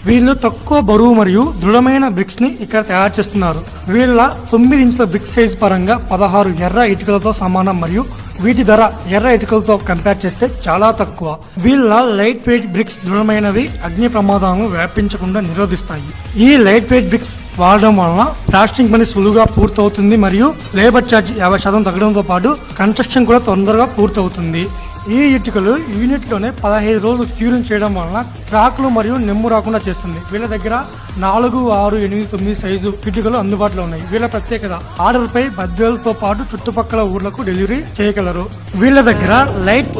వీళ్ళు తక్కువ బరువు మరియు దృఢమైన బ్రిక్స్ ని ఇక్కడ తయారు చేస్తున్నారు. వీళ్ళ 9 ఇంచుల బ్రిక్స్ సైజ్ పరంగా 16 ఎర్ర ఇటుకలతో సమానం మరియు వీటి ధర ఎర్ర ఇటుకలతో కంపేర్ చేస్తే చాలా తక్కువ. వీళ్ళ లైట్ వెయిట్ బ్రిక్స్ దృఢమైనవి, అగ్ని ప్రమాదాలను వ్యాపించకుండా నిరోధిస్తాయి. ఈ లైట్ వెయిట్ బ్రిక్స్ వాడడం వలన ప్లాస్టింగ్ పని సులువుగా పూర్తవుతుంది మరియు లేబర్ ఛార్జ్ 50% తగ్గడంతో పాటు కన్స్ట్రక్షన్ కూడా తొందరగా పూర్తవుతుంది. ఈ ఇటుకలు యూనిట్ లోనే 15 రోజులు క్యూరింగ్ చేయడం వలన క్రాక్లు మరియు నెమ్ము రాకుండా చేస్తుంది. వీళ్ళ దగ్గర 4, 6, 8, 9 సైజు ఇటుకలు అందుబాటులో ఉన్నాయి. వీళ్ళ ప్రత్యేకత ఆర్డర్ పై బద్వేలతో పాటు చుట్టుపక్కల ఊర్లకు డెలివరీ చేయగలరు. వీళ్ళ దగ్గర లైట్